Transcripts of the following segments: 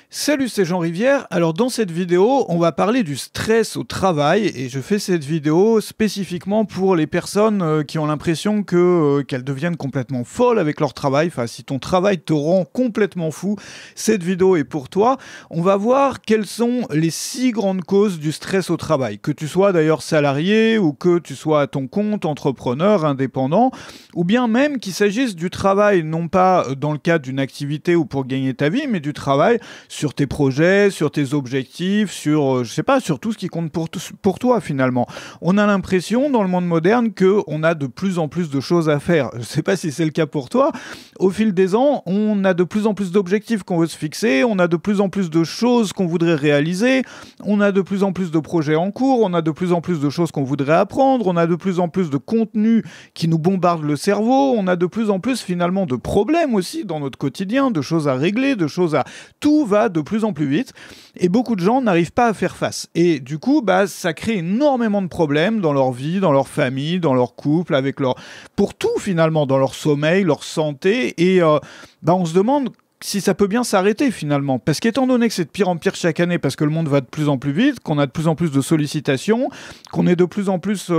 Salut, c'est Jean Rivière. Alors dans cette vidéo, on va parler du stress au travail et je fais cette vidéo spécifiquement pour les personnes qui ont l'impression qu'elles deviennent complètement folles avec leur travail. Enfin, si ton travail te rend complètement fou, cette vidéo est pour toi. On va voir quelles sont les 6 grandes causes du stress au travail. Que tu sois d'ailleurs salarié ou que tu sois à ton compte, entrepreneur, indépendant, ou bien même qu'il s'agisse du travail, non pas dans le cadre d'une activité ou pour gagner ta vie, mais du travail sur tes projets, sur tes objectifs, sur, je sais pas, sur tout ce qui compte pour toi finalement. On a l'impression dans le monde moderne qu'on a de plus en plus de choses à faire. Je sais pas si c'est le cas pour toi. Au fil des ans, on a de plus en plus d'objectifs qu'on veut se fixer, on a de plus en plus de choses qu'on voudrait réaliser, on a de plus en plus de projets en cours, on a de plus en plus de choses qu'on voudrait apprendre, on a de plus en plus de contenu qui nous bombarde le cerveau, on a de plus en plus finalement de problèmes aussi dans notre quotidien, de choses à régler, de choses à... Tout va de plus en plus vite et beaucoup de gens n'arrivent pas à faire face. Et du coup, ça crée énormément de problèmes dans leur vie, dans leur famille, dans leur couple, avec leur... pour tout finalement, dans leur sommeil, leur santé. Et on se demande si ça peut bien s'arrêter finalement. Parce qu'étant donné que c'est de pire en pire chaque année, parce que le monde va de plus en plus vite, qu'on a de plus en plus de sollicitations, qu'on est de plus en plus...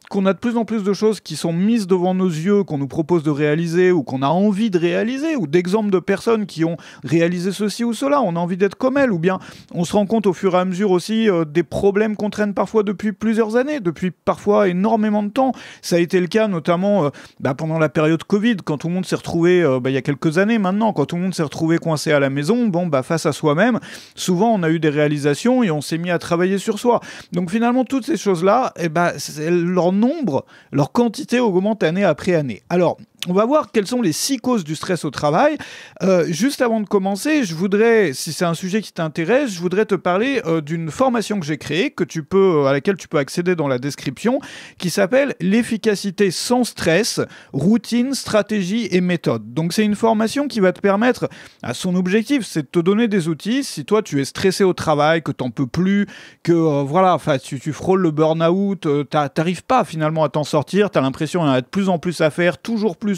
qu'on a de plus en plus de choses qui sont mises devant nos yeux, qu'on nous propose de réaliser ou qu'on a envie de réaliser, ou d'exemples de personnes qui ont réalisé ceci ou cela, on a envie d'être comme elles, ou bien on se rend compte au fur et à mesure aussi des problèmes qu'on traîne parfois depuis plusieurs années, depuis parfois énormément de temps. Ça a été le cas notamment pendant la période Covid, quand tout le monde s'est retrouvé, il y a quelques années maintenant, quand tout le monde s'est retrouvé coincé à la maison, face à soi-même, souvent on a eu des réalisations et on s'est mis à travailler sur soi. Donc finalement, toutes ces choses-là, leur nombre, leur quantité augmente année après année. Alors, on va voir quelles sont les 6 causes du stress au travail. Juste avant de commencer, je voudrais, si c'est un sujet qui t'intéresse, je voudrais te parler d'une formation que j'ai créée, à laquelle tu peux accéder dans la description, qui s'appelle l'efficacité sans stress, routine, stratégie et méthode. Donc c'est une formation qui va te permettre, à son objectif, c'est de te donner des outils. Si toi tu es stressé au travail, que t'en peux plus, que tu frôles le burn-out, t'arrives pas finalement à t'en sortir, t'as l'impression qu'il y en a de plus en plus à faire, toujours plus,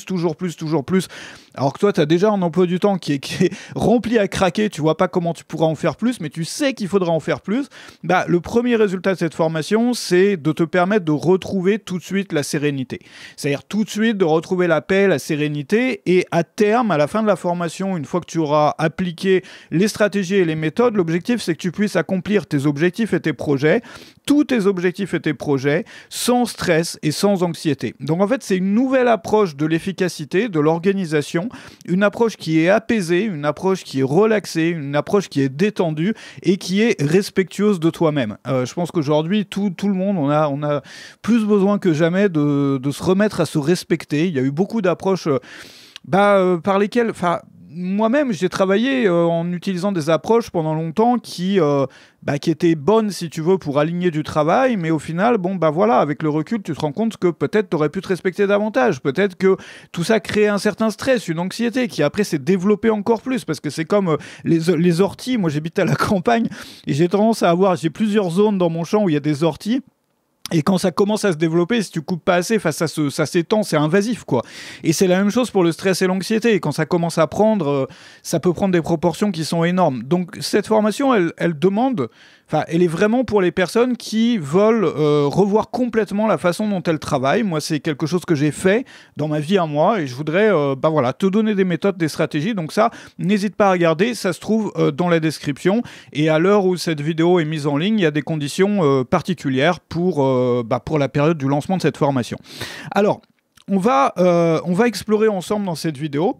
alors que toi tu as déjà un emploi du temps qui est rempli à craquer, tu vois pas comment tu pourras en faire plus, mais tu sais qu'il faudra en faire plus. Le premier résultat de cette formation, c'est de te permettre de retrouver tout de suite la sérénité, c'est-à-dire tout de suite de retrouver la paix, la sérénité, et à terme, à la fin de la formation, une fois que tu auras appliqué les stratégies et les méthodes, l'objectif c'est que tu puisses accomplir tes objectifs et tes projets, tous tes objectifs et tes projets, sans stress et sans anxiété. Donc en fait, c'est une nouvelle approche de l'efficacité, de l'organisation, une approche qui est apaisée, une approche qui est relaxée, une approche qui est détendue et qui est respectueuse de toi-même. Je pense qu'aujourd'hui, tout le monde, on a plus besoin que jamais de se remettre à se respecter. Il y a eu beaucoup d'approches par lesquelles... Moi-même, j'ai travaillé en utilisant des approches pendant longtemps qui étaient bonnes, si tu veux, pour aligner du travail, mais au final, avec le recul, tu te rends compte que peut-être tu aurais pu te respecter davantage, peut-être que tout ça crée un certain stress, une anxiété, qui après s'est développée encore plus, parce que c'est comme les orties. Moi, j'habite à la campagne, et j'ai j'ai plusieurs zones dans mon champ où il y a des orties. Et quand ça commence à se développer, si tu coupes pas assez, ça s'étend, c'est invasif, quoi. Et c'est la même chose pour le stress et l'anxiété. Et quand ça commence à prendre, ça peut prendre des proportions qui sont énormes. Donc cette formation, elle est vraiment pour les personnes qui veulent revoir complètement la façon dont elles travaillent. Moi, c'est quelque chose que j'ai fait dans ma vie à moi, et je voudrais te donner des méthodes, des stratégies. Donc ça, n'hésite pas à regarder, ça se trouve dans la description. Et à l'heure où cette vidéo est mise en ligne, il y a des conditions particulières pour la période du lancement de cette formation. Alors, on va explorer ensemble dans cette vidéo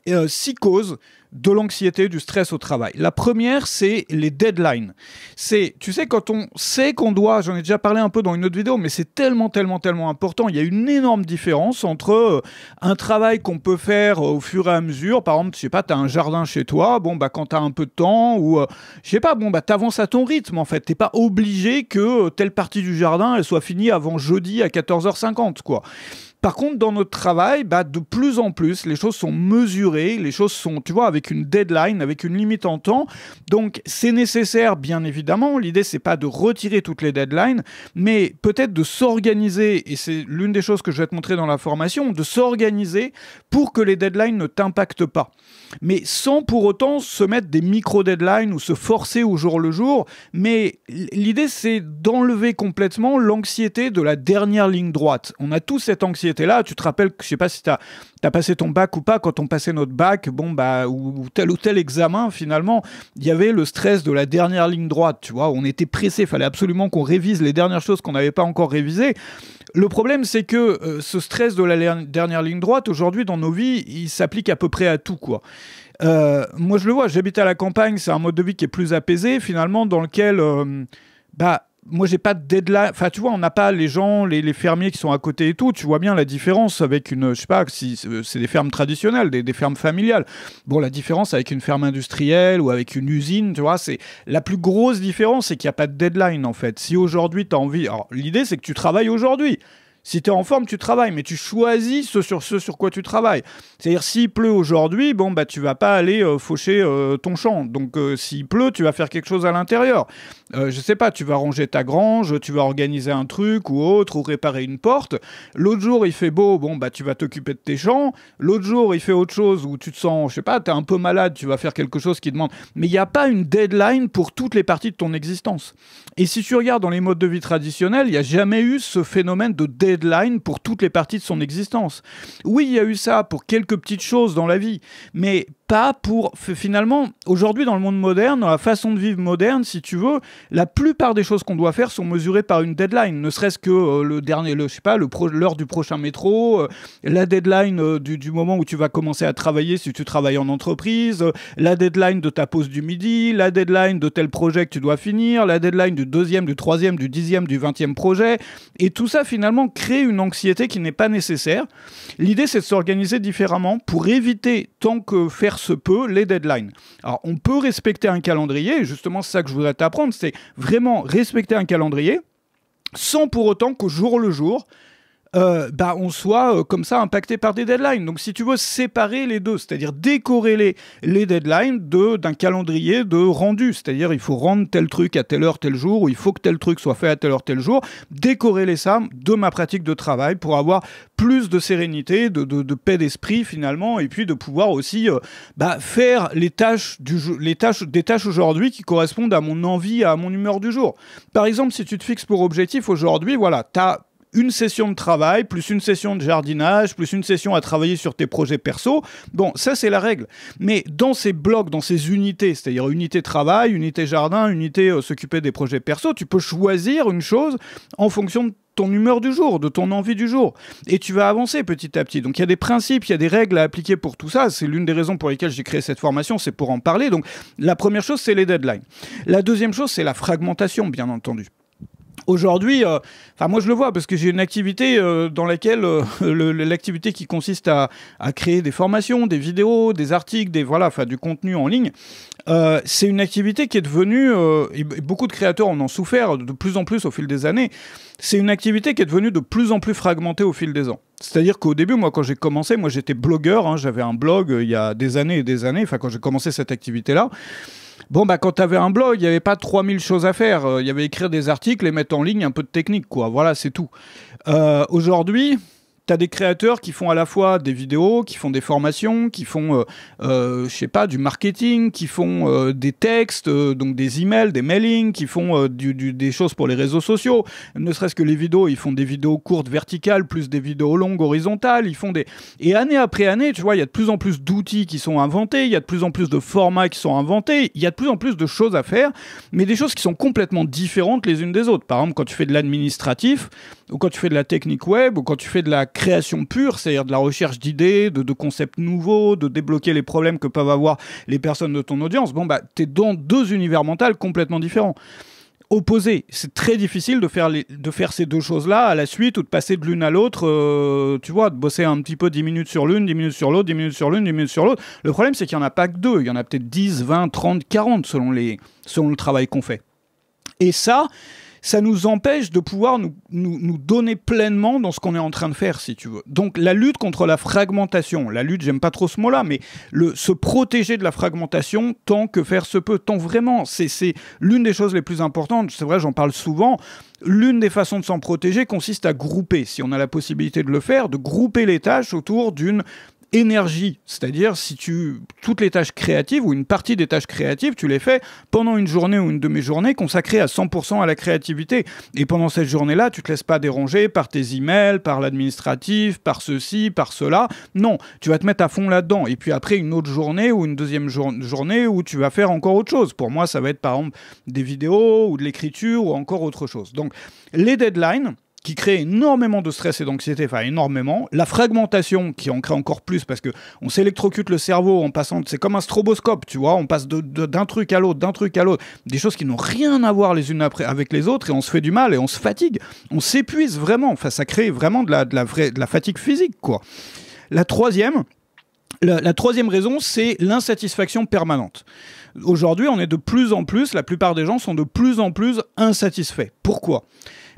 6 causes de l'anxiété, du stress au travail. La première, c'est les deadlines. Tu sais, quand on sait qu'on doit, j'en ai déjà parlé un peu dans une autre vidéo, mais c'est tellement important. Il y a une énorme différence entre un travail qu'on peut faire au fur et à mesure. Par exemple, je sais pas, t'as un jardin chez toi, quand t'as un peu de temps, ou t'avances à ton rythme, en fait. T'es pas obligé que telle partie du jardin, elle soit finie avant jeudi à 14h50, quoi. Par contre, dans notre travail, de plus en plus, les choses sont mesurées, les choses sont, tu vois, avec une deadline, avec une limite en temps. Donc, c'est nécessaire, bien évidemment. L'idée, c'est pas de retirer toutes les deadlines, mais peut-être de s'organiser, et c'est l'une des choses que je vais te montrer dans la formation, de s'organiser pour que les deadlines ne t'impactent pas. Mais sans pour autant se mettre des micro-deadlines ou se forcer au jour le jour. Mais l'idée, c'est d'enlever complètement l'anxiété de la dernière ligne droite. On a tous cette anxiété-là. Tu te rappelles, je sais pas si t'as passé ton bac ou pas, quand on passait notre bac, ou tel examen, finalement, il y avait le stress de la dernière ligne droite, tu vois. On était pressé, il fallait absolument qu'on révise les dernières choses qu'on n'avait pas encore révisées. Le problème, c'est que ce stress de la dernière ligne droite, aujourd'hui, dans nos vies, il s'applique à peu près à tout, quoi. Moi, je le vois, j'habite à la campagne, c'est un mode de vie qui est plus apaisé, finalement, dans lequel, moi, j'ai pas de deadline. Enfin, tu vois, on n'a pas les gens, les fermiers qui sont à côté et tout. Tu vois bien la différence avec je sais pas, si c'est des fermes traditionnelles, des fermes familiales. Bon, la différence avec une ferme industrielle ou avec une usine, tu vois, c'est la plus grosse différence, c'est qu'il n'y a pas de deadline, en fait. Si aujourd'hui, tu as envie... Alors, l'idée, c'est que tu travailles aujourd'hui. Si tu es en forme, tu travailles, mais tu choisis ce sur quoi tu travailles. C'est-à-dire, s'il pleut aujourd'hui, tu vas pas aller faucher ton champ. Donc, s'il pleut, tu vas faire quelque chose à l'intérieur. Je sais pas, tu vas ranger ta grange, tu vas organiser un truc ou autre, ou réparer une porte. L'autre jour, il fait beau, tu vas t'occuper de tes champs. L'autre jour, il fait autre chose où tu te sens, je sais pas, t'es un peu malade, tu vas faire quelque chose qui demande... Mais il n'y a pas une deadline pour toutes les parties de ton existence. Et si tu regardes dans les modes de vie traditionnels, il n'y a jamais eu ce phénomène de deadline pour toutes les parties de son existence. Oui, il y a eu ça pour quelques petites choses dans la vie, mais pas pour... Finalement, aujourd'hui, dans le monde moderne, dans la façon de vivre moderne, si tu veux, la plupart des choses qu'on doit faire sont mesurées par une deadline, ne serait-ce que l'heure du prochain métro, la deadline du moment où tu vas commencer à travailler si tu travailles en entreprise, la deadline de ta pause du midi, la deadline de tel projet que tu dois finir, la deadline du deuxième, du troisième, du 10e, du 20e projet. Et tout ça, finalement, crée une anxiété qui n'est pas nécessaire. L'idée, c'est de s'organiser différemment pour éviter, tant que faire se peut, les deadlines. Alors, on peut respecter un calendrier, et justement, c'est ça que je voudrais t'apprendre, c'est vraiment respecter un calendrier, sans pour autant qu'au jour le jour, on soit comme ça impacté par des deadlines. Donc si tu veux séparer les deux, c'est-à-dire décorréler les deadlines d'un calendrier de rendu, c'est-à-dire il faut rendre tel truc à telle heure, tel jour, ou il faut que tel truc soit fait à telle heure, tel jour, décorréler ça de ma pratique de travail pour avoir plus de sérénité, de paix d'esprit finalement, et puis de pouvoir aussi faire des tâches aujourd'hui qui correspondent à mon envie, à mon humeur du jour. Par exemple, si tu te fixes pour objectif aujourd'hui, voilà, t'as une session de travail, plus une session de jardinage, plus une session à travailler sur tes projets perso. Bon, ça, c'est la règle. Mais dans ces blocs, dans ces unités, c'est-à-dire unité travail, unité jardin, unité s'occuper des projets perso, tu peux choisir une chose en fonction de ton humeur du jour, de ton envie du jour. Et tu vas avancer petit à petit. Donc, il y a des principes, il y a des règles à appliquer pour tout ça. C'est l'une des raisons pour lesquelles j'ai créé cette formation, c'est pour en parler. Donc, la première chose, c'est les deadlines. La deuxième chose, c'est la fragmentation, bien entendu. Aujourd'hui, moi je le vois parce que j'ai une activité dans laquelle l'activité qui consiste à créer des formations, des vidéos, des articles, du contenu en ligne, c'est une activité qui est devenue, et beaucoup de créateurs en ont souffert de plus en plus au fil des années, c'est une activité qui est devenue de plus en plus fragmentée au fil des ans. C'est-à-dire qu'au début, moi quand j'ai commencé, j'étais blogueur, j'avais un blog il y a des années et des années, quand j'ai commencé cette activité-là. Quand tu avais un blog, il n'y avait pas 3000 choses à faire. Il y avait écrire des articles, les mettre en ligne, un peu de technique, quoi. Voilà, c'est tout. Aujourd'hui, tu as des créateurs qui font à la fois des vidéos, qui font des formations, qui font, du marketing, qui font des textes, donc des emails, des mailings, qui font des choses pour les réseaux sociaux. Ne serait-ce que les vidéos, ils font des vidéos courtes verticales, plus des vidéos longues horizontales. Et année après année, tu vois, il y a de plus en plus d'outils qui sont inventés, il y a de plus en plus de formats qui sont inventés, il y a de plus en plus de choses à faire, mais des choses qui sont complètement différentes les unes des autres. Par exemple, quand tu fais de l'administratif, ou quand tu fais de la technique web, ou quand tu fais de la création pure, c'est-à-dire de la recherche d'idées, de concepts nouveaux, de débloquer les problèmes que peuvent avoir les personnes de ton audience, t'es dans deux univers mentaux complètement différents. Opposés. C'est très difficile de faire ces deux choses-là à la suite ou de passer de l'une à l'autre, de bosser un petit peu 10 minutes sur l'une, 10 minutes sur l'autre, 10 minutes sur l'une, 10 minutes sur l'autre. Le problème, c'est qu'il n'y en a pas que deux. Il y en a peut-être 10, 20, 30, 40 selon le travail qu'on fait. Et ça, ça nous empêche de pouvoir nous donner pleinement dans ce qu'on est en train de faire, si tu veux. Donc la lutte contre la fragmentation, la lutte, j'aime pas trop ce mot-là, mais se protéger de la fragmentation tant que faire se peut, tant vraiment, c'est l'une des choses les plus importantes, c'est vrai, j'en parle souvent. L'une des façons de s'en protéger consiste à grouper, si on a la possibilité de le faire, de grouper les tâches autour d'une énergie, c'est-à-dire si toutes les tâches créatives ou une partie des tâches créatives, tu les fais pendant une journée ou une demi-journée consacrée à 100% à la créativité. Et pendant cette journée-là, tu te laisses pas déranger par tes emails, par l'administratif, par ceci, par cela. Non, tu vas te mettre à fond là-dedans. Et puis après, une autre journée ou une deuxième journée où tu vas faire encore autre chose. Pour moi, ça va être par exemple des vidéos ou de l'écriture ou encore autre chose. Donc, les deadlines qui crée énormément de stress et d'anxiété, enfin énormément. La fragmentation qui en crée encore plus parce qu'on s'électrocute le cerveau en passant, c'est comme un stroboscope, tu vois, on passe d'un truc à l'autre, des choses qui n'ont rien à voir les unes avec les autres et on se fait du mal et on se fatigue, on s'épuise vraiment, enfin ça crée vraiment de la fatigue physique, quoi. La troisième raison, c'est l'insatisfaction permanente. Aujourd'hui, on est de plus en plus, la plupart des gens sont de plus en plus insatisfaits. Pourquoi ?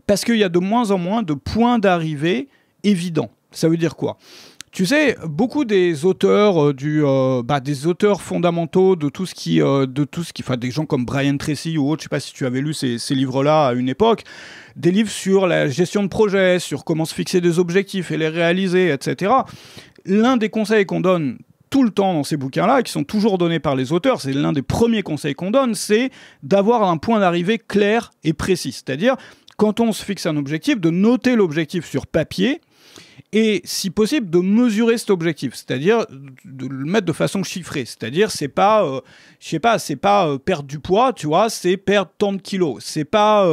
Parce qu'il y a de moins en moins de points d'arrivée évidents. Ça veut dire quoi ? Tu sais, beaucoup des auteurs, des auteurs fondamentaux de tout ce qui, enfin des gens comme Brian Tracy ou autres, je sais pas si tu avais lu ces livres-là à une époque, des livres sur la gestion de projet, sur comment se fixer des objectifs et les réaliser, etc. L'un des conseils qu'on donne tout le temps dans ces bouquins-là, qui sont toujours donnés par les auteurs, c'est l'un des premiers conseils qu'on donne, c'est d'avoir un point d'arrivée clair et précis. C'est-à-dire, quand on se fixe un objectif, de noter l'objectif sur papier et, si possible, de mesurer cet objectif, c'est-à-dire de le mettre de façon chiffrée. C'est-à-dire, c'est pas, perdre du poids, tu vois, c'est perdre tant de kilos. C'est pas,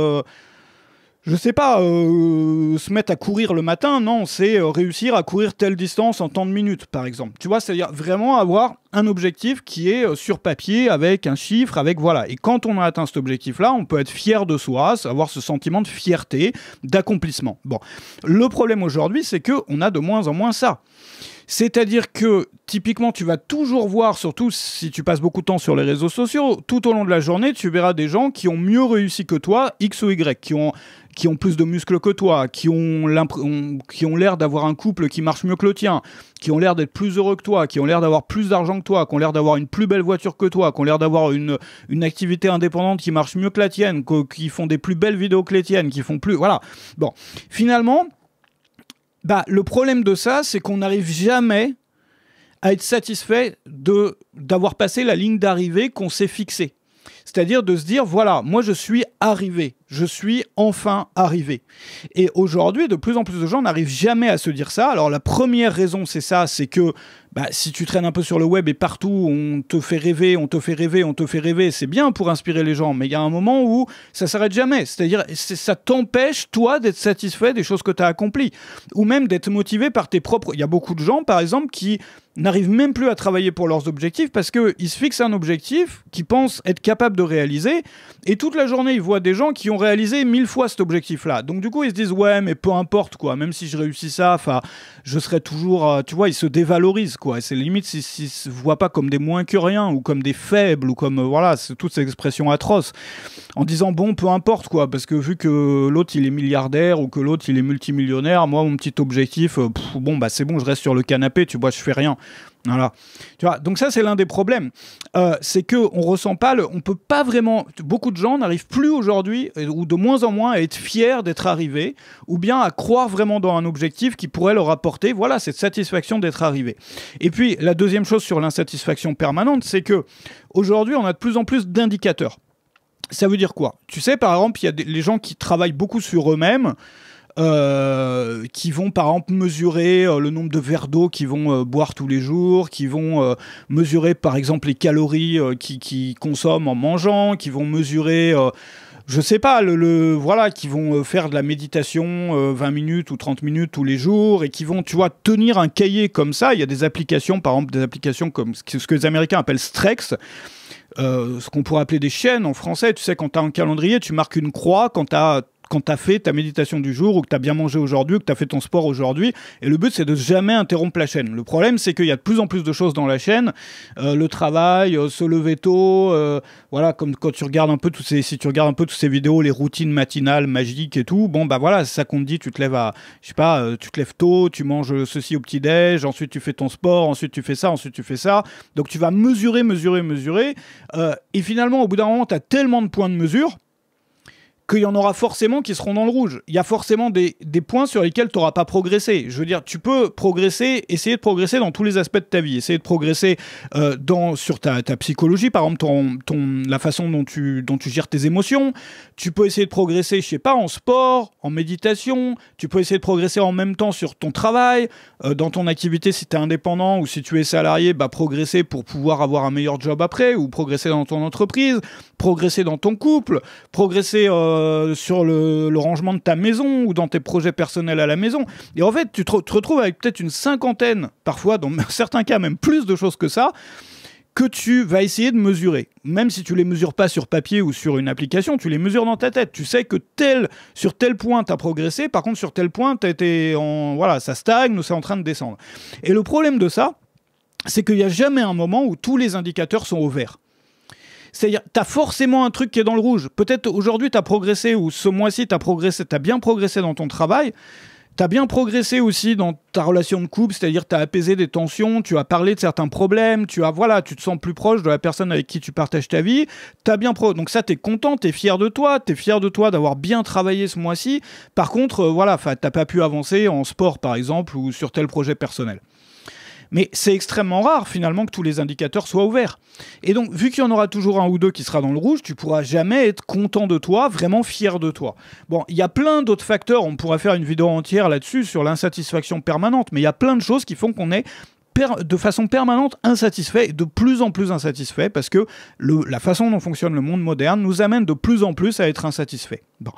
se mettre à courir le matin, non, c'est réussir à courir telle distance en tant de minutes, par exemple. Tu vois, c'est-à-dire vraiment avoir un objectif qui est sur papier, avec un chiffre, avec voilà. Et quand on a atteint cet objectif-là, on peut être fier de soi, avoir ce sentiment de fierté, d'accomplissement. Bon, le problème aujourd'hui, c'est qu'on a de moins en moins ça. C'est-à-dire que, typiquement, tu vas toujours voir, surtout si tu passes beaucoup de temps sur les réseaux sociaux, tout au long de la journée, tu verras des gens qui ont mieux réussi que toi, X ou Y, qui ont plus de muscles que toi, qui ont l'air d'avoir un couple qui marche mieux que le tien, qui ont l'air d'être plus heureux que toi, qui ont l'air d'avoir plus d'argent que toi, qui ont l'air d'avoir une plus belle voiture que toi, qui ont l'air d'avoir une activité indépendante qui marche mieux que la tienne, qui font des plus belles vidéos que les tiennes, qui font plus... Voilà. Bon, finalement... le problème de ça, c'est qu'on n'arrive jamais à être satisfait d'avoir passé la ligne d'arrivée qu'on s'est fixée. C'est-à-dire de se dire, voilà, moi je suis arrivé, je suis enfin arrivé. Et aujourd'hui, de plus en plus de gens n'arrivent jamais à se dire ça. Alors la première raison, c'est ça, c'est que si tu traînes un peu sur le web et partout, on te fait rêver, c'est bien pour inspirer les gens, mais il y a un moment où ça s'arrête jamais. C'est-à-dire, ça t'empêche, toi, d'être satisfait des choses que tu as accomplies. Ou même d'être motivé par tes propres... Il y a beaucoup de gens, par exemple, qui n'arrivent même plus à travailler pour leurs objectifs parce qu'ils se fixent un objectif qu'ils pensent être capables de réaliser et toute la journée, ils voient des gens qui ont réalisé 1000 fois cet objectif-là. Donc du coup, ils se disent « Ouais, mais peu importe, quoi. Même si je réussis ça, je serai toujours... tu vois, ils se dévalorisent, quoi. C'est limite s'ils se voient pas comme des moins que rien ou comme des faibles ou comme... voilà, c'est toutes ces expressions atroces. En disant « Bon, peu importe, quoi. Parce que vu que l'autre, il est milliardaire ou que l'autre, il est multimillionnaire, moi, mon petit objectif, c'est bon, je reste sur le canapé, tu vois, je fais rien. » Voilà. Tu vois, donc ça, c'est l'un des problèmes. C'est qu'on ressent pas on peut pas vraiment... Beaucoup de gens n'arrivent plus aujourd'hui, ou de moins en moins, à être fiers d'être arrivés, ou bien à croire vraiment dans un objectif qui pourrait leur apporter, voilà, cette satisfaction d'être arrivé. Et puis, la deuxième chose sur l'insatisfaction permanente, c'est que aujourd'hui, on a de plus en plus d'indicateurs. Ça veut dire quoi ? Tu sais, par exemple, il y a les gens qui travaillent beaucoup sur eux-mêmes, qui vont par exemple mesurer le nombre de verres d'eau qu'ils vont boire tous les jours, qui vont mesurer par exemple les calories qu'ils consomment en mangeant, qui vont mesurer je sais pas, qui vont faire de la méditation 20 minutes ou 30 minutes tous les jours et qui vont, tu vois, tenir un cahier comme ça. Il y a des applications, par exemple des applications comme ce que les Américains appellent Strex, ce qu'on pourrait appeler des chaînes en français. Tu sais, quand tu as un calendrier, tu marques une croix quand quand tu as fait ta méditation du jour, ou que tu as bien mangé aujourd'hui, ou que tu as fait ton sport aujourd'hui. Et le but, c'est de jamais interrompre la chaîne. Le problème, c'est qu'il y a de plus en plus de choses dans la chaîne. Le travail, se lever tôt, voilà, comme quand tu regardes un peu si tu regardes un peu toutes ces vidéos, les routines matinales magiques et tout, bon, bah voilà, c'est ça qu'on te dit, tu te lèves je sais pas, tu te lèves tôt, tu manges ceci au petit-déj, ensuite tu fais ton sport, ensuite tu fais ça, ensuite tu fais ça. Donc tu vas mesurer. Et finalement, au bout d'un moment, tu as tellement de points de mesure qu'il y en aura forcément qui seront dans le rouge. Il y a forcément des points sur lesquels tu n'auras pas progressé. Je veux dire, tu peux progresser, essayer de progresser dans tous les aspects de ta vie. Essayer de progresser sur ta psychologie, par exemple, la façon dont tu gères tes émotions. Tu peux essayer de progresser, je sais pas, en sport, en méditation. Tu peux essayer de progresser en même temps sur ton travail, dans ton activité si tu es indépendant ou si tu es salarié, bah, progresser pour pouvoir avoir un meilleur job après, ou progresser dans ton entreprise, progresser dans ton couple, progresser sur le rangement de ta maison ou dans tes projets personnels à la maison. Et en fait, tu te retrouves avec peut-être une cinquantaine, parfois dans certains cas même plus de choses que ça, que tu vas essayer de mesurer. Même si tu les mesures pas sur papier ou sur une application, tu les mesures dans ta tête. Tu sais que sur tel point, tu as progressé, par contre, sur tel point, voilà, ça stagne ou c'est en train de descendre. Et le problème de ça, c'est qu'il n'y a jamais un moment où tous les indicateurs sont au vert. C'est-à-dire, tu as forcément un truc qui est dans le rouge. Peut-être aujourd'hui, tu as progressé, ou ce mois-ci, tu as bien progressé dans ton travail. Tu as bien progressé aussi dans ta relation de couple, c'est-à-dire tu as apaisé des tensions, tu as parlé de certains problèmes, tu te sens plus proche de la personne avec qui tu partages ta vie. Donc ça, tu es content, tu es fier de toi, d'avoir bien travaillé ce mois-ci. Par contre, voilà, tu n'as pas pu avancer en sport, par exemple, ou sur tel projet personnel. Mais c'est extrêmement rare, finalement, que tous les indicateurs soient ouverts. Et donc, vu qu'il y en aura toujours un ou deux qui sera dans le rouge, tu pourras jamais être content de toi, vraiment fier de toi. Bon, il y a plein d'autres facteurs, on pourrait faire une vidéo entière là-dessus, sur l'insatisfaction permanente, mais il y a plein de choses qui font qu'on est de façon permanente insatisfait, et de plus en plus insatisfait, parce que la façon dont fonctionne le monde moderne nous amène de plus en plus à être insatisfait. Bon.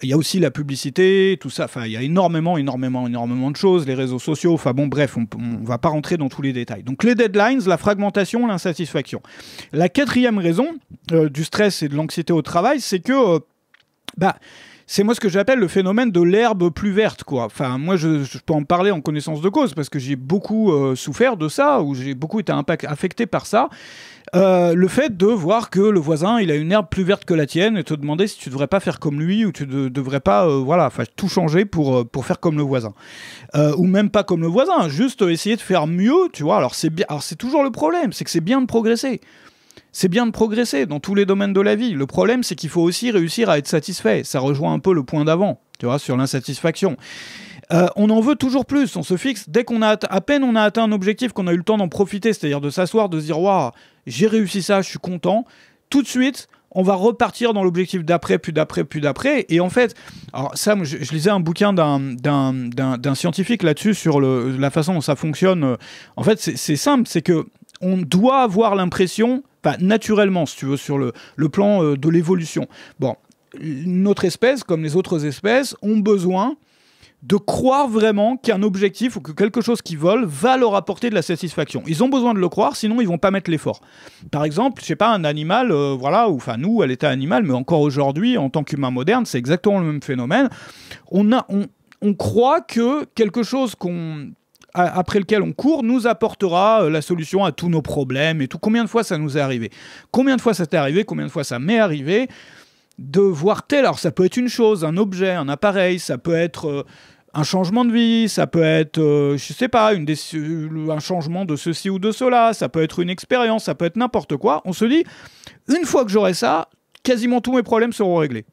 Il y a aussi la publicité, tout ça. Enfin, il y a énormément de choses, les réseaux sociaux. Enfin bon, bref, on va pas rentrer dans tous les détails. Donc les deadlines, la fragmentation, l'insatisfaction. La quatrième raison du stress et de l'anxiété au travail, c'est que c'est moi ce que j'appelle le phénomène de l'herbe plus verte, quoi. Enfin, moi, je peux en parler en connaissance de cause parce que j'ai beaucoup souffert de ça, ou j'ai beaucoup été affecté par ça. Le fait de voir que le voisin, il a une herbe plus verte que la tienne, et te demander si tu devrais pas faire comme lui, ou tu devrais pas, tout changer pour faire comme le voisin. Ou même pas comme le voisin, juste essayer de faire mieux, tu vois. Alors c'est toujours le problème, c'est que c'est bien de progresser. C'est bien de progresser dans tous les domaines de la vie. Le problème, c'est qu'il faut aussi réussir à être satisfait. Ça rejoint un peu le point d'avant, tu vois, sur l'insatisfaction. On en veut toujours plus, on se fixe, dès qu'on a à peine on a atteint un objectif, qu'on a eu le temps d'en profiter, c'est-à-dire de s'asseoir, de se dire « Waouh, j'ai réussi ça, je suis content », tout de suite, on va repartir dans l'objectif d'après, puis d'après, puis d'après. Et en fait, alors ça, je lisais un bouquin d'un scientifique là-dessus, sur la façon dont ça fonctionne. En fait, c'est simple, c'est que on doit avoir l'impression, naturellement, si tu veux, sur le plan de l'évolution. Bon, notre espèce, comme les autres espèces, ont besoin de croire vraiment qu'un objectif ou que quelque chose qu'ils veulent va leur apporter de la satisfaction. Ils ont besoin de le croire, sinon ils vont pas mettre l'effort. Par exemple, je sais pas, un animal, nous, à l'état animal, mais encore aujourd'hui, en tant qu'humain moderne, c'est exactement le même phénomène. On croit que quelque chose après lequel on court nous apportera la solution à tous nos problèmes et tout. Combien de fois ça nous est arrivé ? Combien de fois ça t'est arrivé ? Combien de fois ça m'est arrivé ? De voir alors ça peut être une chose, un objet, un appareil, ça peut être un changement de vie, ça peut être, je sais pas, un changement de ceci ou de cela, ça peut être une expérience, ça peut être n'importe quoi. On se dit, une fois que j'aurai ça, quasiment tous mes problèmes seront réglés.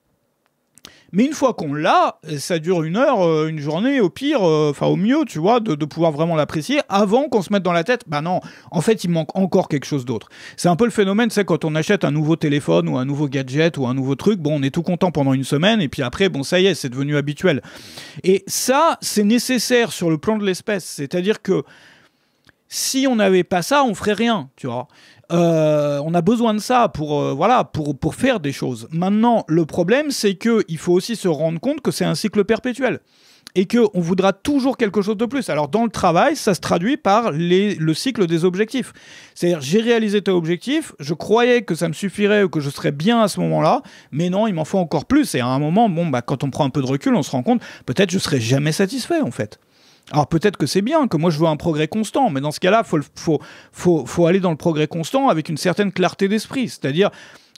Mais une fois qu'on l'a, ça dure une heure, une journée, au pire, au mieux, tu vois, de pouvoir vraiment l'apprécier avant qu'on se mette dans la tête, non, en fait, il manque encore quelque chose d'autre. C'est un peu le phénomène, c'est quand on achète un nouveau téléphone ou un nouveau gadget ou un nouveau truc, on est tout content pendant une semaine et puis après, ça y est, c'est devenu habituel. Et ça, c'est nécessaire sur le plan de l'espèce. C'est-à-dire que si on n'avait pas ça, on ferait rien, tu vois. On a besoin de ça pour faire des choses. Maintenant, le problème, c'est qu'il faut aussi se rendre compte que c'est un cycle perpétuel. Et qu'on voudra toujours quelque chose de plus. Alors, dans le travail, ça se traduit par le cycle des objectifs. C'est-à-dire, j'ai réalisé tel objectif, je croyais que ça me suffirait ou que je serais bien à ce moment-là, mais non, il m'en faut encore plus. Et à un moment, quand on prend un peu de recul, on se rend compte, peut-être je serai jamais satisfait, en fait. Alors peut-être que c'est bien, que moi je veux un progrès constant, mais dans ce cas-là, faut aller dans le progrès constant avec une certaine clarté d'esprit, c'est-à-dire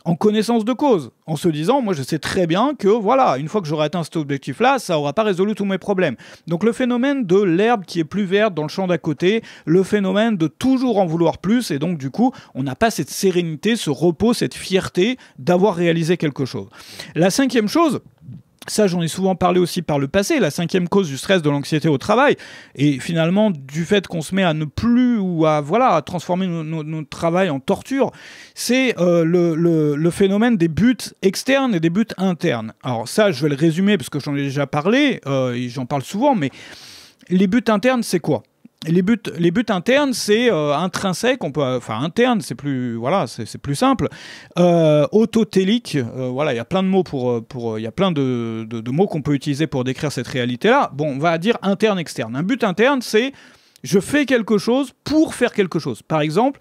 en connaissance de cause, en se disant, moi je sais très bien que voilà, une fois que j'aurai atteint cet objectif-là, ça n'aura pas résolu tous mes problèmes. Donc le phénomène de l'herbe qui est plus verte dans le champ d'à côté, le phénomène de toujours en vouloir plus, et donc du coup, on n'a pas cette sérénité, ce repos, cette fierté d'avoir réalisé quelque chose. La cinquième chose, ça, j'en ai souvent parlé aussi par le passé, la cinquième cause du stress, de l'anxiété au travail, et finalement du fait qu'on se met à ne plus ou à transformer notre travail en torture, c'est le phénomène des buts externes et des buts internes. Alors ça, je vais le résumer parce que j'en ai déjà parlé, et j'en parle souvent, mais les buts internes, c'est quoi ? Les buts internes, c'est intrinsèque, interne, c'est plus simple. Autotélique, il y a plein de mots il y a plein de mots qu'on peut utiliser pour décrire cette réalité-là. Bon, on va dire interne, externe. Un but interne, c'est je fais quelque chose pour faire quelque chose. Par exemple,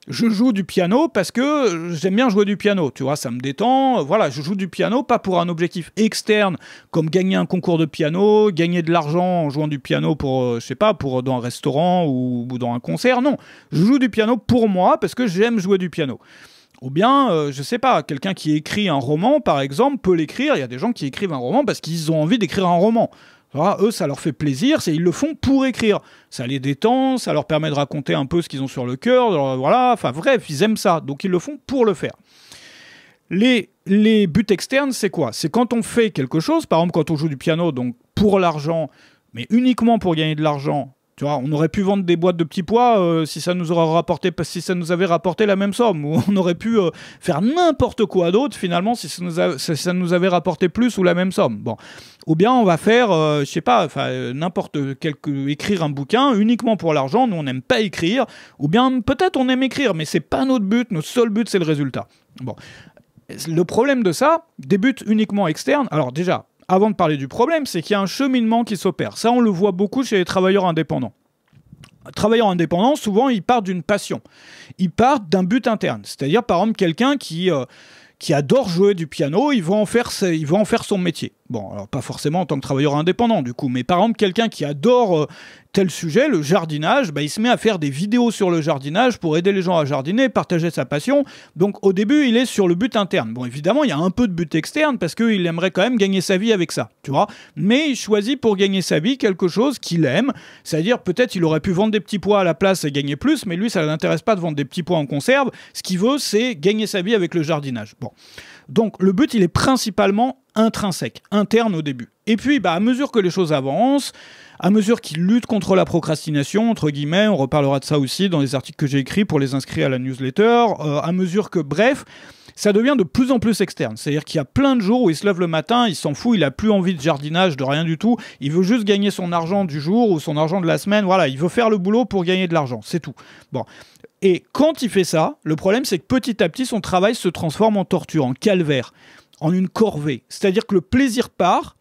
je joue du piano parce que j'aime bien jouer du piano, tu vois, ça me détend. Voilà, je joue du piano pas pour un objectif externe comme gagner un concours de piano, gagner de l'argent en jouant du piano pour dans un restaurant ou dans un concert. Non, je joue du piano pour moi parce que j'aime jouer du piano. Ou bien, je sais pas, quelqu'un qui écrit un roman, par exemple, peut l'écrire. Il y a des gens qui écrivent un roman parce qu'ils ont envie d'écrire un roman. Alors, eux, ça leur fait plaisir, ils le font pour écrire. Ça les détend, ça leur permet de raconter un peu ce qu'ils ont sur le cœur, bref, ils aiment ça, donc ils le font pour le faire. Les buts externes, c'est quoi ? C'est quand on fait quelque chose, par exemple quand on joue du piano, donc pour l'argent, mais uniquement pour gagner de l'argent. Tu vois, on aurait pu vendre des boîtes de petits pois si ça nous avait rapporté la même somme. Ou on aurait pu faire n'importe quoi d'autre finalement si ça nous avait rapporté plus ou la même somme. Bon. Ou bien on va faire, écrire un bouquin uniquement pour l'argent. Nous on n'aime pas écrire. Ou bien peut-être on aime écrire, mais c'est pas notre but. Notre seul but c'est le résultat. Bon. Le problème de ça, des buts uniquement externes. Alors déjà. Avant de parler du problème, c'est qu'il y a un cheminement qui s'opère. Ça, on le voit beaucoup chez les travailleurs indépendants. Travailleurs indépendants, souvent, ils partent d'une passion. Ils partent d'un but interne. C'est-à-dire, par exemple, quelqu'un qui adore jouer du piano, il va en faire son métier. Bon, alors pas forcément en tant que travailleur indépendant, du coup, mais par exemple, quelqu'un qui adore tel sujet, le jardinage, il se met à faire des vidéos sur le jardinage pour aider les gens à jardiner, partager sa passion. Donc, au début, il est sur le but interne. Bon, évidemment, il y a un peu de but externe parce qu'il aimerait quand même gagner sa vie avec ça, tu vois. Mais il choisit pour gagner sa vie quelque chose qu'il aime. C'est-à-dire, peut-être, il aurait pu vendre des petits pois à la place et gagner plus, mais lui, ça ne l'intéresse pas de vendre des petits pois en conserve. Ce qu'il veut, c'est gagner sa vie avec le jardinage. Bon. Donc, le but, il est principalement intrinsèque, interne au début. Et puis, à mesure que les choses avancent, à mesure qu'il lutte contre la procrastination, entre guillemets, on reparlera de ça aussi dans les articles que j'ai écrits pour les inscrire à la newsletter, à mesure que, bref, ça devient de plus en plus externe. C'est-à-dire qu'il y a plein de jours où il se lève le matin, il s'en fout, il n'a plus envie de jardinage, de rien du tout, il veut juste gagner son argent du jour ou son argent de la semaine, voilà, il veut faire le boulot pour gagner de l'argent, c'est tout. Bon. Et quand il fait ça, le problème c'est que petit à petit, son travail se transforme en torture, en calvaire, en une corvée. C'est-à-dire que le plaisir part,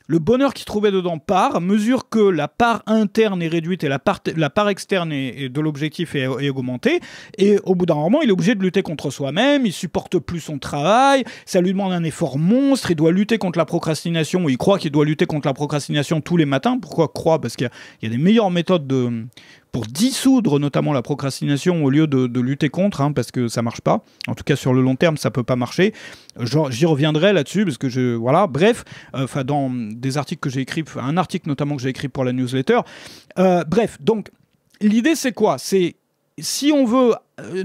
le bonheur qui se trouvait dedans part, à mesure que la part interne est réduite et la part externe de l'objectif est augmentée. Et au bout d'un moment, il est obligé de lutter contre soi-même, il supporte plus son travail, ça lui demande un effort monstre, il doit lutter contre la procrastination, il croit qu'il doit lutter contre la procrastination tous les matins. Pourquoi croit ? Parce qu'il y a des meilleures méthodes pour dissoudre notamment la procrastination au lieu de lutter contre, parce que ça marche pas. En tout cas, sur le long terme, ça peut pas marcher. J'y reviendrai là-dessus, parce que bref, dans des articles que j'ai écrits, un article notamment que j'ai écrit pour la newsletter. Bref, donc, l'idée c'est quoi ? C'est, si on veut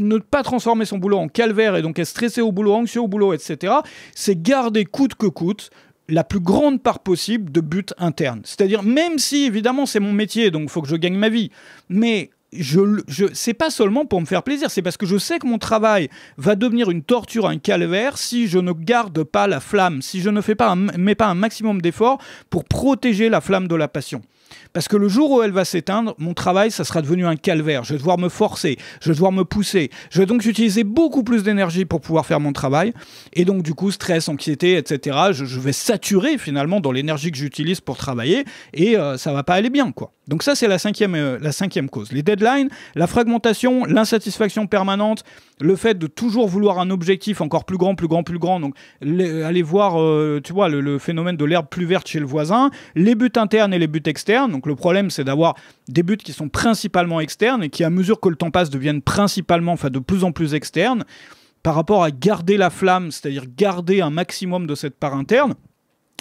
ne pas transformer son boulot en calvaire et donc être stressé au boulot, anxieux au boulot, etc., c'est garder coûte que coûte la plus grande part possible de but interne. C'est-à-dire, même si, évidemment, c'est mon métier, donc il faut que je gagne ma vie, mais c'est pas seulement pour me faire plaisir, c'est parce que je sais que mon travail va devenir une torture, un calvaire, si je ne garde pas la flamme, si je ne mets pas un maximum d'efforts pour protéger la flamme de la passion. Parce que le jour où elle va s'éteindre, mon travail, ça sera devenu un calvaire. Je vais devoir me forcer, je vais devoir me pousser. Je vais donc utiliser beaucoup plus d'énergie pour pouvoir faire mon travail. Et donc, du coup, stress, anxiété, etc. Je vais saturer finalement dans l'énergie que j'utilise pour travailler et ça va pas aller bien, quoi. Donc ça, c'est la cinquième cause. Les deadlines, la fragmentation, l'insatisfaction permanente, le fait de toujours vouloir un objectif encore plus grand, plus grand, plus grand. Donc, aller voir, tu vois, le phénomène de l'herbe plus verte chez le voisin, les buts internes et les buts externes. Donc, le problème, c'est d'avoir des buts qui sont principalement externes et qui, à mesure que le temps passe, deviennent principalement, enfin, de plus en plus externes par rapport à garder la flamme, c'est-à-dire garder un maximum de cette part interne.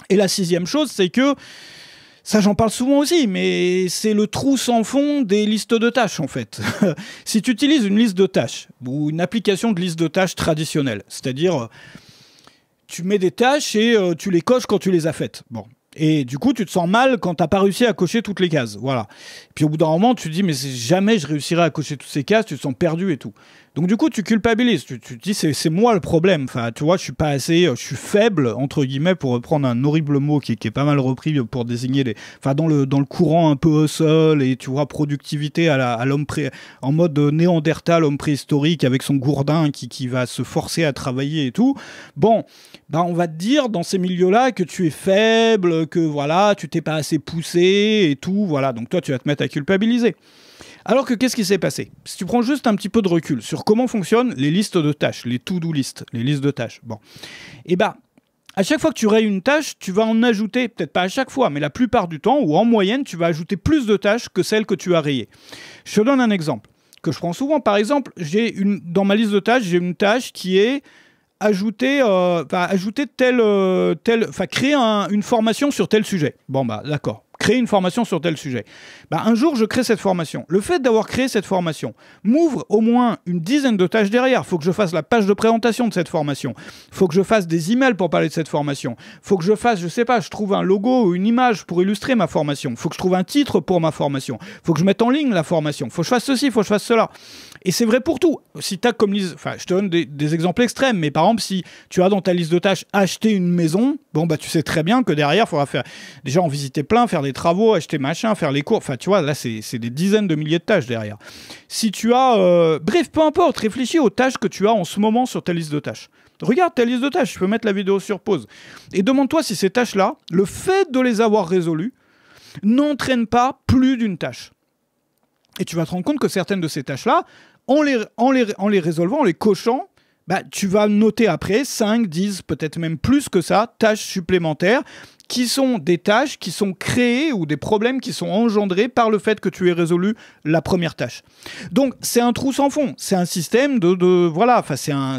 Et la sixième chose, c'est que ça, j'en parle souvent aussi, mais c'est le trou sans fond des listes de tâches, en fait. Si tu utilises une liste de tâches, ou une application de liste de tâches traditionnelle, c'est-à-dire, tu mets des tâches et tu les coches quand tu les as faites. Bon. Et du coup, tu te sens mal quand tu n'as pas réussi à cocher toutes les cases. Voilà. Puis au bout d'un moment, tu te dis, mais jamais je réussirai à cocher toutes ces cases, tu te sens perdu et tout. Donc du coup, tu culpabilises, tu te dis c'est moi le problème. Enfin, tu vois, je suis faible entre guillemets pour reprendre un horrible mot qui est pas mal repris pour désigner dans le courant un peu hustle et tu vois productivité à l'homme en mode néandertal, homme préhistorique avec son gourdin qui va se forcer à travailler et tout. Bon, on va te dire dans ces milieux-là que tu es faible, que voilà, tu t'es pas assez poussé et tout, voilà. Donc toi, tu vas te mettre à culpabiliser. Alors que qu'est-ce qui s'est passé? Si tu prends juste un petit peu de recul sur comment fonctionnent les listes de tâches, les to-do list, les listes de tâches. Bon, et à chaque fois que tu rayes une tâche, tu vas en ajouter, peut-être pas à chaque fois, mais la plupart du temps, ou en moyenne, tu vas ajouter plus de tâches que celles que tu as rayées. Je te donne un exemple que je prends souvent. Par exemple, dans ma liste de tâches, j'ai une tâche qui est ajouter créer une formation sur tel sujet. Bon, d'accord. Créer une formation sur tel sujet. Un jour, je crée cette formation. Le fait d'avoir créé cette formation m'ouvre au moins une dizaine de tâches derrière. Il faut que je fasse la page de présentation de cette formation. Il faut que je fasse des emails pour parler de cette formation. Il faut que je fasse, je trouve un logo ou une image pour illustrer ma formation. Il faut que je trouve un titre pour ma formation. Il faut que je mette en ligne la formation. Il faut que je fasse ceci, il faut que je fasse cela. Et c'est vrai pour tout. Si tu as comme liste, je te donne des exemples extrêmes, mais par exemple, si tu as dans ta liste de tâches acheter une maison, tu sais très bien que derrière, il faudra déjà en visiter plein, faire des travaux, acheter machin, faire les cours. Enfin, tu vois, là, c'est des dizaines de milliers de tâches derrière. Si tu as... bref, peu importe, réfléchis aux tâches que tu as en ce moment sur ta liste de tâches. Regarde ta liste de tâches, je peux mettre la vidéo sur pause. Et demande-toi si ces tâches-là, le fait de les avoir résolues, n'entraîne pas plus d'une tâche. Et tu vas te rendre compte que certaines de ces tâches-là, en les résolvant, en les cochant, tu vas noter après 5, 10, peut-être même plus que ça, tâches supplémentaires qui sont des tâches qui sont créées ou des problèmes qui sont engendrés par le fait que tu aies résolu la première tâche. Donc, c'est un trou sans fond. C'est un système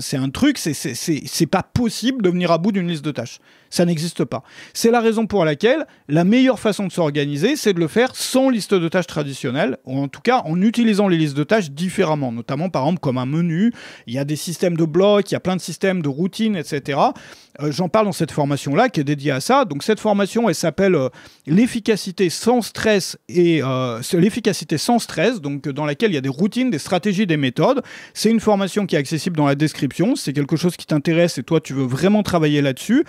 c'est un truc, c'est pas possible de venir à bout d'une liste de tâches. Ça n'existe pas. C'est la raison pour laquelle la meilleure façon de s'organiser, c'est de le faire sans liste de tâches traditionnelle, ou en tout cas en utilisant les listes de tâches différemment, notamment par exemple comme un menu. Il y a des systèmes de blocs, il y a plein de systèmes de routines, etc. J'en parle dans cette formation-là qui est dédiée à ça. Donc cette formation, elle s'appelle l'efficacité sans stress l'efficacité sans stress, donc dans laquelle il y a des routines, des stratégies, des méthodes. C'est une formation qui est accessible dans la description. C'est quelque chose qui t'intéresse et toi tu veux vraiment travailler là-dessus.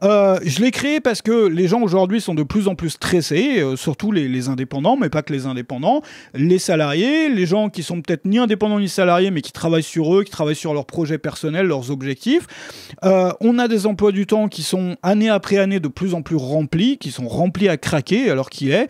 Je l'ai créé parce que les gens aujourd'hui sont de plus en plus stressés, surtout les indépendants, mais pas que les indépendants, les salariés, les gens qui sont peut-être ni indépendants ni salariés, mais qui travaillent sur eux, qui travaillent sur leurs projets personnels, leurs objectifs. On a des emplois du temps qui sont année après année de plus en plus remplis, qui sont remplis à craquer alors qu'il est.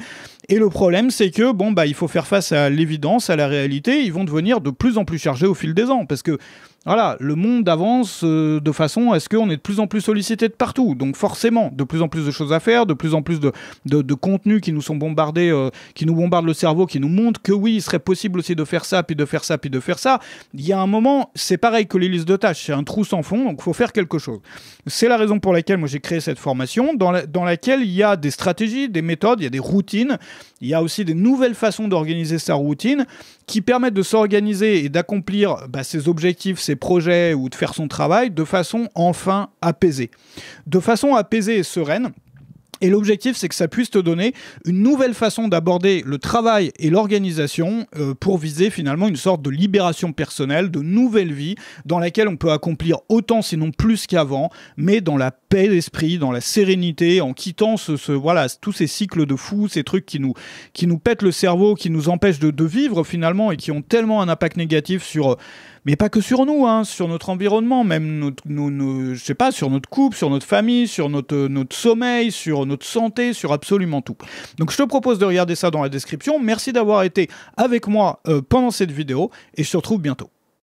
Et le problème, c'est que il faut faire face à l'évidence, à la réalité. Ils vont devenir de plus en plus chargés au fil des ans, parce que voilà, le monde avance de façon à ce qu'on est de plus en plus sollicité de partout. Donc forcément, de plus en plus de choses à faire, de plus en plus de contenus qui nous sont bombardés, qui nous bombardent le cerveau, qui nous montrent que oui, il serait possible aussi de faire ça, puis de faire ça, puis de faire ça. Il y a un moment, c'est pareil que les listes de tâches, c'est un trou sans fond, donc il faut faire quelque chose. C'est la raison pour laquelle moi j'ai créé cette formation, dans laquelle il y a des stratégies, des méthodes, il y a des routines, il y a aussi des nouvelles façons d'organiser sa routine qui permettent de s'organiser et d'accomplir ses objectifs, ses projets ou de faire son travail de façon enfin apaisée. De façon apaisée et sereine. Et l'objectif, c'est que ça puisse te donner une nouvelle façon d'aborder le travail et l'organisation pour viser finalement une sorte de libération personnelle, de nouvelle vie dans laquelle on peut accomplir autant sinon plus qu'avant, mais dans la paix d'esprit, dans la sérénité, en quittant voilà, tous ces cycles de fous, ces trucs qui nous pètent le cerveau, qui nous empêchent de vivre finalement et qui ont tellement un impact négatif sur... mais pas que sur nous, hein, sur notre environnement, même je sais pas, sur notre couple, sur notre famille, sur notre sommeil, sur notre santé, sur absolument tout. Donc je te propose de regarder ça dans la description. Merci d'avoir été avec moi pendant cette vidéo et je te retrouve bientôt.